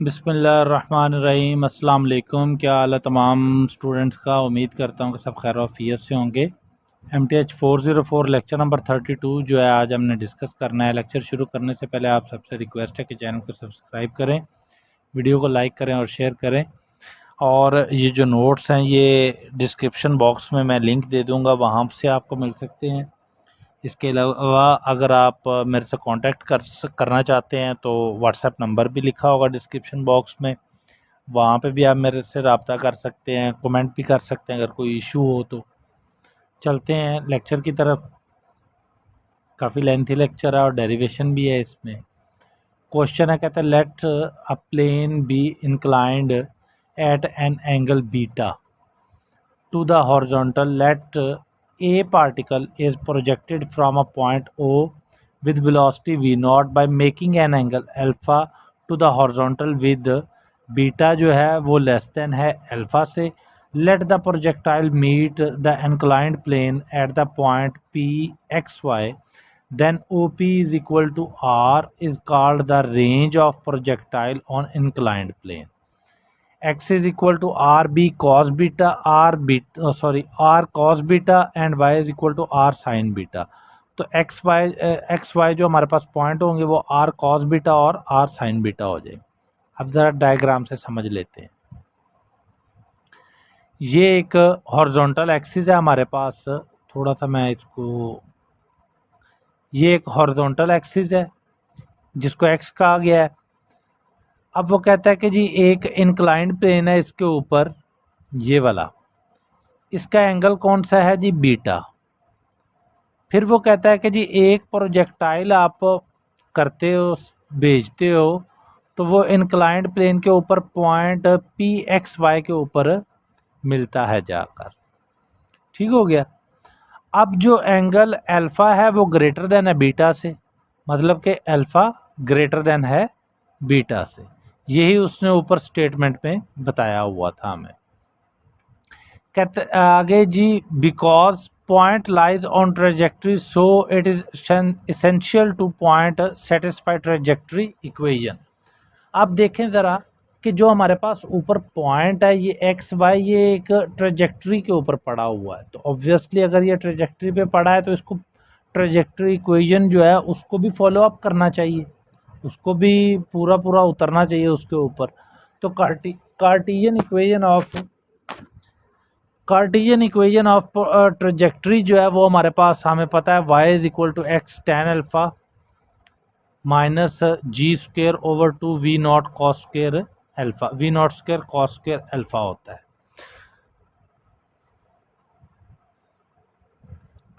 बिस्मिल्लाहिर्रहमानिर्रहीम। अस्सलाम वालेकुम। क्या हाल है तमाम स्टूडेंट्स का। उम्मीद करता हूँ कि सब खैर वाफियत से होंगे। MTH 404 लेक्चर नंबर 32 जो है आज हमने डिस्कस करना है। लेक्चर शुरू करने से पहले आप सबसे रिक्वेस्ट है कि चैनल को सब्सक्राइब करें, वीडियो को लाइक करें और शेयर करें। और ये जो नोट्स हैं ये डिस्क्रिप्शन बॉक्स में मैं लिंक दे दूँगा, वहाँ से आपको मिल सकते हैं। इसके अलावा अगर आप मेरे से कांटेक्ट करना चाहते हैं तो व्हाट्सएप नंबर भी लिखा होगा डिस्क्रिप्शन बॉक्स में, वहाँ पे भी आप मेरे से रब्ता कर सकते हैं, कमेंट भी कर सकते हैं अगर कोई इशू हो तो। चलते हैं लेक्चर की तरफ। काफ़ी लेंथी लेक्चर है और डेरिवेशन भी है इसमें। क्वेश्चन है, कहते हैं let a plane be inclined at an angle beta to the horizontal. Let a particle is projected from a point O with velocity v naught by making an angle alpha to the horizontal with beta जो है वो less than है alpha से. Let the projectile meet the inclined plane at the point P xy. Then OP is equal to R is called the range of projectile on inclined plane. X is equal to R B cos beta R cos beta and Y is equal to R sin beta. तो x Y जो हमारे पास point होंगे वो R cos beta और R sin beta हो जाएंगे. अब ज़रा डायग्राम से समझ लेते हैं. ये एक हॉरिजॉन्टल एक्सिस है हमारे पास. थोड़ा सा मैं इसको, ये एक हॉरिजॉन्टल एक्सिस है जिसको एक्स कहा गया है. अब वो कहता है कि जी एक इंक्लाइंड प्लेन है इसके ऊपर, ये वाला, इसका एंगल कौन सा है जी, बीटा. फिर वो कहता है कि जी एक प्रोजेक्टाइल आप करते हो, भेजते हो, तो वो इंक्लाइंड प्लेन के ऊपर पॉइंट पी एक्स वाई के ऊपर मिलता है जाकर. ठीक हो गया. अब जो एंगल अल्फ़ा है वो ग्रेटर देन है बीटा से, मतलब कि अल्फ़ा ग्रेटर देन है बीटा से. यही उसने ऊपर स्टेटमेंट में बताया हुआ था हमें. कहते आगे जी, because point lies on trajectory so it is essential to point satisfy trajectory equation. आप देखें ज़रा कि जो हमारे पास ऊपर पॉइंट है ये एक्स वाई, ये एक ट्रेजेक्ट्री के ऊपर पड़ा हुआ है. तो ऑब्वियसली अगर ये ट्रेजेक्ट्री पे पड़ा है तो इसको ट्रेजेक्ट्री इक्वेशन जो है उसको भी फॉलो अप करना चाहिए, उसको भी पूरा पूरा उतरना चाहिए उसके ऊपर. तो कार्टिजियन इक्वेशन ऑफ ट्रेजेक्ट्री जो है वो हमारे पास हमें पता है y is equal to x tan alpha minus g square over two v naught cos square alpha, v naught square cos square alpha होता है.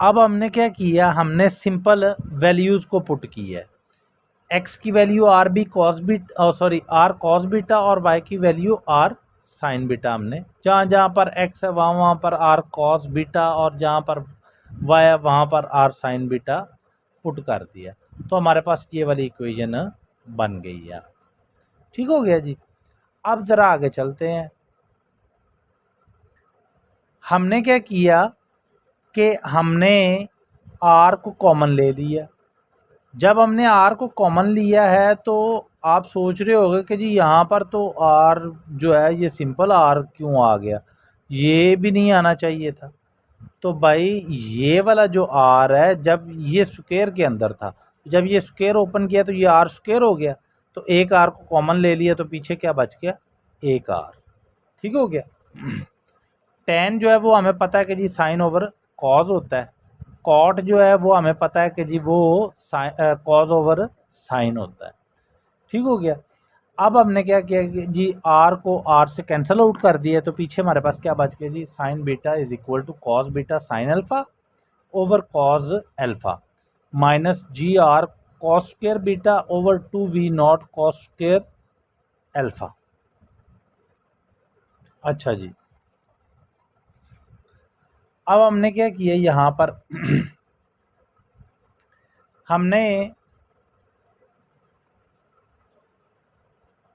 अब हमने क्या किया, हमने सिंपल वैल्यूज़ को पुट की है. x की value r b cos beta r cos beta और y की वैल्यू आर साइन बीटा. हमने जहाँ जहाँ पर x है वहाँ वहाँ पर आर कॉस बीटा और जहाँ पर y है वहाँ पर आर साइन बीटा पुट कर दिया. तो हमारे पास ये वाली इक्वेशन बन गई है. ठीक हो गया जी. अब ज़रा आगे चलते हैं. हमने क्या किया कि हमने r को कॉमन ले लिया. जब हमने r को कॉमन लिया है तो आप सोच रहे होगे कि जी यहाँ पर तो r जो है ये सिंपल r क्यों आ गया, ये भी नहीं आना चाहिए था. तो भाई ये वाला जो r है जब ये स्क्वायर के अंदर था, जब ये स्क्वायर ओपन किया तो ये r स्क्वायर हो गया. तो एक r को कॉमन ले लिया तो पीछे क्या बच गया, एक r. ठीक हो गया. tan जो है वो हमें पता है कि जी साइन ओवर कॉज होता है. कॉट जो है वो हमें पता है कि जी वो कॉज ओवर साइन होता है. ठीक हो गया. अब हमने क्या किया कि जी r को r से कैंसिल आउट कर दिया, तो पीछे हमारे पास क्या बच गया जी, sine beta is equal to cos beta sine alpha over cos alpha minus g r cos square beta over two v naught cos square alpha. अच्छा जी. अब हमने क्या किया यहाँ पर हमने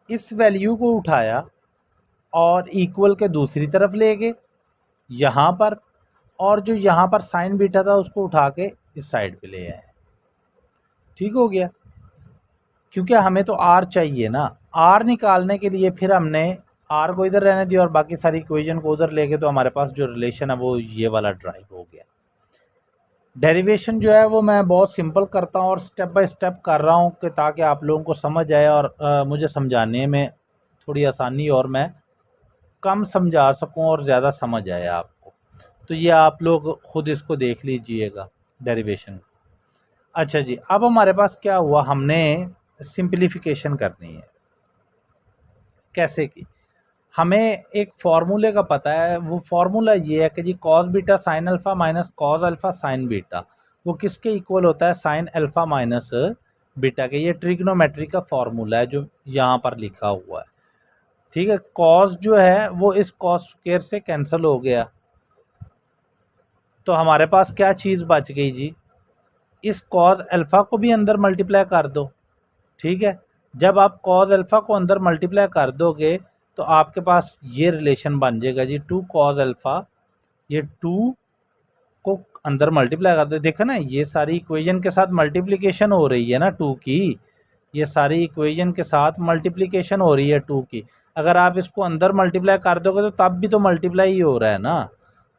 इस वैल्यू को उठाया और इक्वल के दूसरी तरफ ले गए यहाँ पर, और जो यहाँ पर साइन बीटा था उसको उठा के इस साइड पे ले आए. ठीक हो गया. क्योंकि हमें तो r चाहिए ना, आर निकालने के लिए फिर हमने आर को इधर रहने दिया और बाकी सारी इक्वेशन को उधर लेके, तो हमारे पास जो रिलेशन है वो ये वाला ड्राइव हो गया। डेरिवेशन जो है वो मैं बहुत सिंपल करता हूँ और स्टेप बाय स्टेप कर रहा हूँ कि ताकि आप लोगों को समझ आए और मुझे समझाने में थोड़ी आसानी और मैं कम समझा सकूँ और ज़्यादा समझ आए आपको। तो ये आप लोग खुद इसको देख लीजिएगा डेरिवेशन। अच्छा जी, अब हमारे पास क्या हुआ, हमने सिंप्लीफिकेशन करनी है। कैसे की, हमें एक फार्मूले का पता है, वो फार्मूला ये है कि जी cos beta sine alpha minus cos alpha sine beta वो किसके इक्वल होता है, साइन अल्फ़ा माइनस बीटा के। ये ट्रिग्नोमेट्री का फार्मूला है जो यहाँ पर लिखा हुआ है। ठीक है, कॉस जो है वो इस कॉस स्क्वायर से कैंसिल हो गया, तो हमारे पास क्या चीज़ बच गई जी, इस कॉस अल्फ़ा को भी अंदर मल्टीप्लाई कर दो। ठीक है, जब आप कॉस अल्फ़ा को अंदर मल्टीप्लाई कर दोगे तो आपके पास ये रिलेशन बन जाएगा जी, 2 कॉस अल्फ़ा, ये 2 को अंदर मल्टीप्लाई कर दो। देखो ना, ये सारी इक्वेशन के साथ मल्टीप्लिकेशन हो रही है ना 2 की, ये सारी इक्वेशन के साथ मल्टीप्लिकेशन हो रही है 2 की। अगर आप इसको अंदर मल्टीप्लाई कर दोगे तो तब भी तो मल्टीप्लाई ही हो रहा है ना,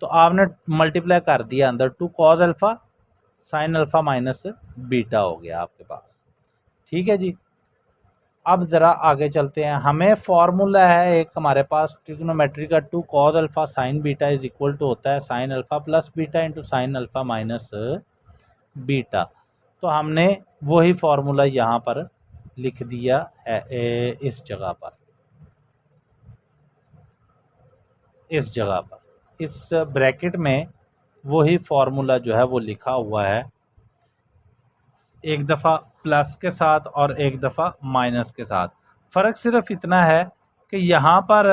तो आपने मल्टीप्लाई कर दिया अंदर, 2 cos alpha sign alpha minus beta हो गया आपके पास। ठीक है जी, अब ज़रा आगे चलते हैं। हमें फॉर्मूला है एक हमारे पास ट्रिग्नोमेट्री का, 2 cos alpha sine beta is equal to होता है sine alpha plus beta into sine alpha minus beta. तो हमने वही फार्मूला यहाँ पर लिख दिया है इस जगह पर, इस ब्रैकेट में वही फार्मूला जो है वो लिखा हुआ है, एक दफ़ा प्लस के साथ और एक दफ़ा माइनस के साथ। फ़र्क सिर्फ इतना है कि यहाँ पर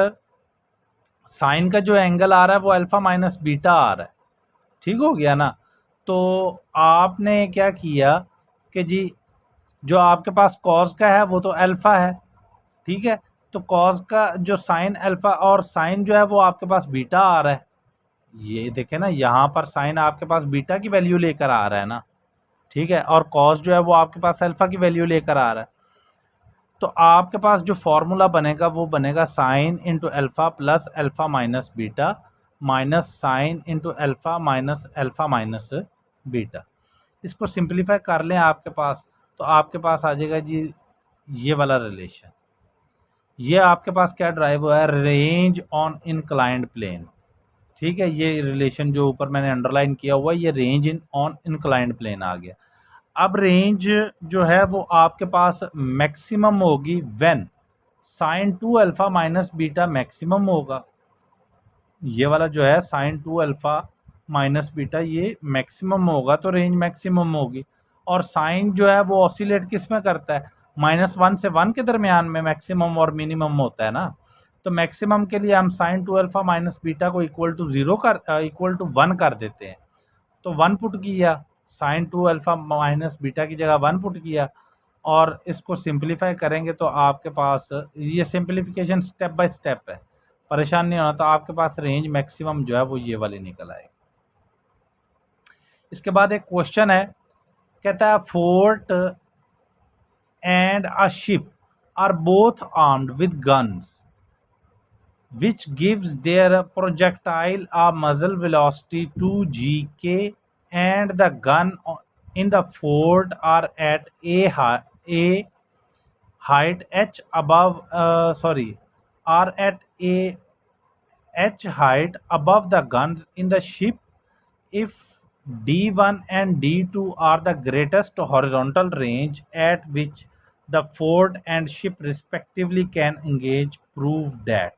साइन का जो एंगल आ रहा है वो अल्फ़ा माइनस बीटा आ रहा है। ठीक हो गया ना, तो आपने क्या किया कि जी जो आपके पास कॉस का है वो तो अल्फ़ा है। ठीक है, तो कॉस का जो साइन अल्फ़ा और साइन जो है वो आपके पास बीटा आ रहा है। ये देखें ना, यहाँ पर साइन आपके पास बीटा की वैल्यू लेकर आ रहा है ना। ठीक है, और कॉस जो है वो आपके पास अल्फ़ा की वैल्यू लेकर आ रहा है। तो आपके पास जो फॉर्मूला बनेगा वो बनेगा sine into alpha plus alpha minus beta minus sine into alpha minus beta. इसको सिंप्लीफाई कर लें आपके पास, तो आपके पास आ जाएगा जी ये वाला रिलेशन। ये आपके पास क्या ड्राइव हुआ है, रेंज ऑन इंक्लाइंड प्लेन। ठीक है, ये रिलेशन जो ऊपर मैंने अंडरलाइन किया हुआ है, ये range in on inclined plane आ गया। अब रेंज जो है वो आपके पास मैक्सिमम होगी when sine 2 alpha minus beta maximum होगा। ये वाला जो है साइन 2 अल्फ़ा माइनस बीटा ये मैक्सिमम होगा, तो रेंज मैक्सिमम होगी। और साइन जो है वो ऑसिलेट किस में करता है, -1 से 1 के दरमियान में मैक्सिमम और मिनिमम होता है ना। तो मैक्सिमम के लिए हम साइन 2 अल्फ़ा माइनस बीटा को इक्वल टू 1 कर देते हैं। तो 1 पुट किया, साइन 2 अल्फ़ा माइनस बीटा की जगह 1 पुट किया, और इसको सिंप्लीफाई करेंगे तो आपके पास ये सिंप्लीफिकेशन स्टेप बाय स्टेप है, परेशान नहीं होना। तो आपके पास रेंज मैक्सिमम जो है वो ये वाली निकल आएगी। इसके बाद एक क्वेश्चन है, कहता है fort and a ship are both armed with guns which gives their projectile a muzzle velocity 2 g and the gun in the fort are at a height h above are at a h height above the guns in the ship. If d1 and d2 are the greatest horizontal range at which the fort and ship respectively can engage, prove that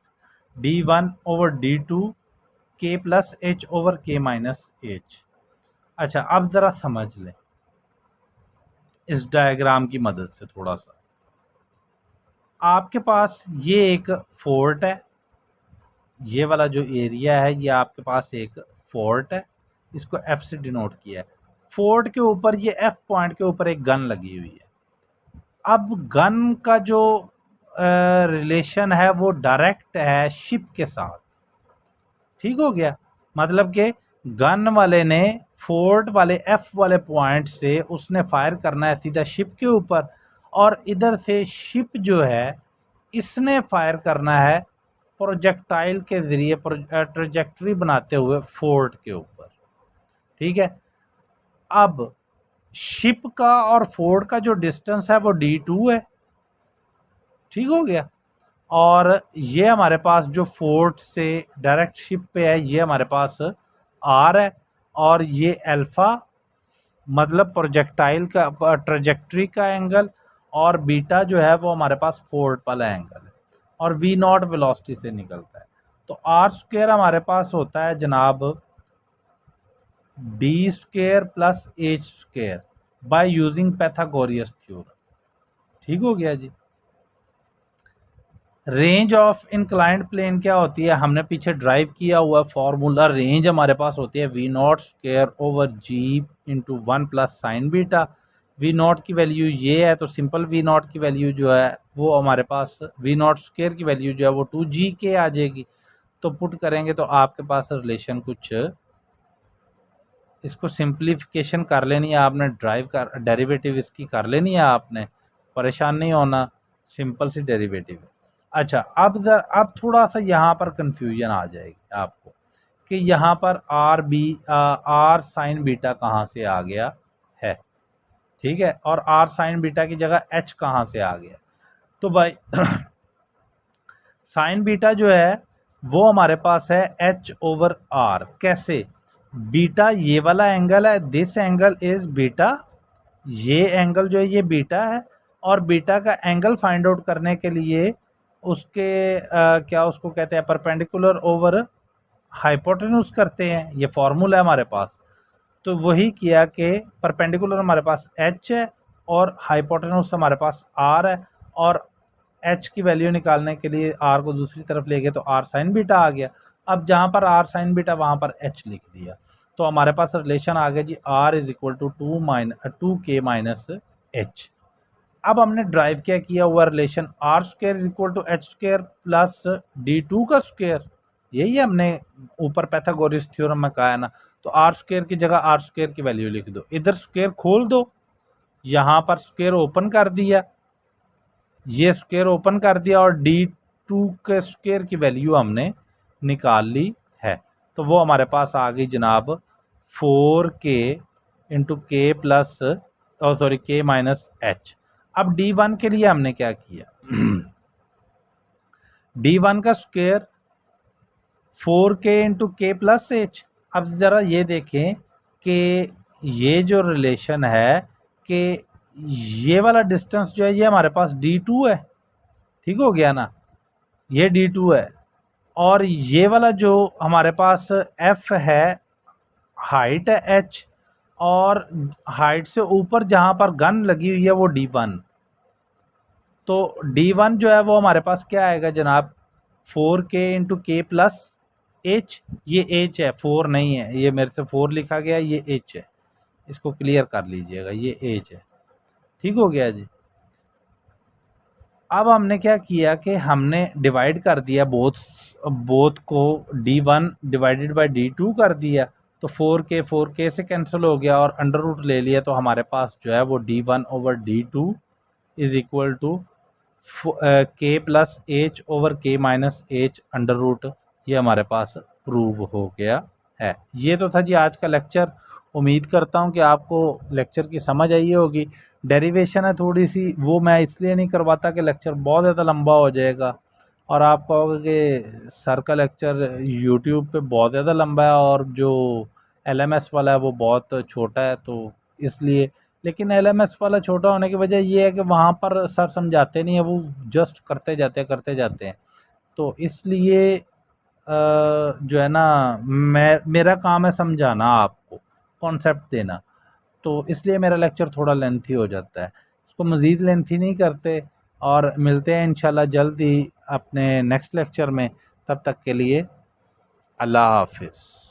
d1 over d2 k plus h over k minus h। अच्छा, अब ज़रा समझ लें इस diagram की मदद से थोड़ा सा। आपके पास ये एक फोर्ट है, ये वाला जो एरिया है ये आपके पास एक फोर्ट है, इसको F से डिनोट किया है। फोर्ट के ऊपर ये F पॉइंट के ऊपर एक गन लगी हुई है। अब गन का जो रिलेशन है वो डायरेक्ट है शिप के साथ। ठीक हो गया, मतलब कि गन वाले ने फोर्ट वाले F वाले पॉइंट से उसने फायर करना है सीधा शिप के ऊपर, और इधर से शिप जो है इसने फायर करना है प्रोजेक्टाइल के ज़रिए ट्रेजेक्ट्री बनाते हुए फोर्ट के ऊपर। ठीक है, अब शिप का और फोर्ट का जो डिस्टेंस है वो d2 है। ठीक हो गया, और ये हमारे पास जो फोर्ट से डायरेक्ट शिप पे है ये हमारे पास r है, और ये अल्फ़ा मतलब प्रोजेक्टाइल का ट्रेजेक्ट्री का एंगल, और बीटा जो है वो हमारे पास फोर्ट वाला एंगल है, और v नॉट वेलोसिटी से निकलता है। तो r स्क्वायर हमारे पास होता है जनाब d square plus h square by using Pythagoras theorem. ठीक हो गया जी। रेंज ऑफ इंक्लाइंड प्लेन क्या होती है, हमने पीछे ड्राइव किया हुआ फॉर्मूला। रेंज हमारे पास होती है v naught square over g into 1 plus sine beta. V naught की वैल्यू ये है, तो सिंपल वी नॉट की वैल्यू जो है वो हमारे पास वी नॉट स्क्वायर की वैल्यू जो है वो 2g आ जाएगी। तो पुट करेंगे तो आपके पास रिलेशन कुछ, इसको सिंप्लीफिकेशन कर लेनी है आपने, ड्राइव कर डेरिवेटिव इसकी कर लेनी है आपने, परेशान नहीं होना, सिंपल सी डेरिवेटिव है। अच्छा, अब थोड़ा सा यहाँ पर कंफ्यूजन आ जाएगी आपको कि यहाँ पर आर साइन बीटा कहाँ से आ गया है। ठीक है, और आर साइन बीटा की जगह एच कहाँ से आ गया। तो भाई साइन बीटा जो है वो हमारे पास है एच ओवर आर। कैसे, बीटा ये वाला एंगल है, दिस एंगल इज बीटा, ये एंगल जो है ये बीटा है, और बीटा का एंगल फाइंड आउट करने के लिए उसके क्या उसको कहते हैं परपेंडिकुलर ओवर हाइपोटेन्यूज करते हैं, ये फॉर्मूला है हमारे पास। तो वही किया कि परपेंडिकुलर हमारे पास h है और हाइपोटेन्यूज हमारे पास r है, और h की वैल्यू निकालने के लिए r को दूसरी तरफ ले गए तो r साइन बीटा आ गया। अब जहाँ पर r साइन बीटा वहाँ पर h लिख दिया, तो हमारे पास रिलेशन आ गया जी r is equal to 2k minus h। अब हमने ड्राइव क्या किया हुआ relation r square is equal to h square plus d2 का स्क्वायर, यही हमने ऊपर पैथागोरस थ्योरम में कहा है ना। तो आर स्क्वायर की जगह आर स्क्वायर की वैल्यू लिख दो, इधर स्क्वायर खोल दो, यहाँ पर स्क्वायर ओपन कर दिया, ये स्क्वायर ओपन कर दिया, और d2 के स्क्वायर की वैल्यू हमने निकाल ली है। तो वो हमारे पास आ गई जनाब 4k इंटू के plus sorry k minus H. अब d1 के लिए हमने क्या किया, d1 का स्क्वायर 4k इंटू के प्लस एच। अब ज़रा ये देखें कि ये जो रिलेशन है कि ये वाला डिस्टेंस जो है ये हमारे पास d2 है। ठीक हो गया ना, ये d2 है, और ये वाला जो हमारे पास f है हाइट है h, और हाइट से ऊपर जहाँ पर गन लगी हुई है वो d1। तो d1 जो है वो हमारे पास क्या आएगा जनाब 4k इंटू के प्लस एच। ये h है, 4 नहीं है, ये मेरे से 4 लिखा गया, ये h है, इसको क्लियर कर लीजिएगा, ये h है। ठीक हो गया जी। अब हमने क्या किया कि हमने डिवाइड कर दिया बोथ को, d1 डिवाइडेड बाय d2 कर दिया, तो 4k से कैंसिल हो गया, और अंडर रूट ले लिया, तो हमारे पास जो है वो d1 over d2 is equal to k plus h over k minus h under root, ये हमारे पास प्रूव हो गया है। ये तो था जी आज का लेक्चर। उम्मीद करता हूँ कि आपको लेक्चर की समझ आई होगी। डेरिवेशन है थोड़ी सी, वो मैं इसलिए नहीं करवाता कि लेक्चर बहुत ज़्यादा लंबा हो जाएगा, और आप कहोगे कि सर का लेक्चर यूट्यूब पे बहुत ज़्यादा लंबा है और जो LMS वाला है वो बहुत छोटा है, तो इसलिए। लेकिन LMS वाला छोटा होने की वजह ये है कि वहाँ पर सर समझाते नहीं है, वो जस्ट करते जाते हैं। तो इसलिए जो है ना, मेरा काम है समझाना आपको, कॉन्सेप्ट देना, तो इसलिए मेरा लेक्चर थोड़ा लेंथी हो जाता है। इसको मज़ीद लेंथी नहीं करते, और मिलते हैं इंशाल्लाह जल्द ही अपने नेक्स्ट लेक्चर में। तब तक के लिए अल्लाह हाफिज़।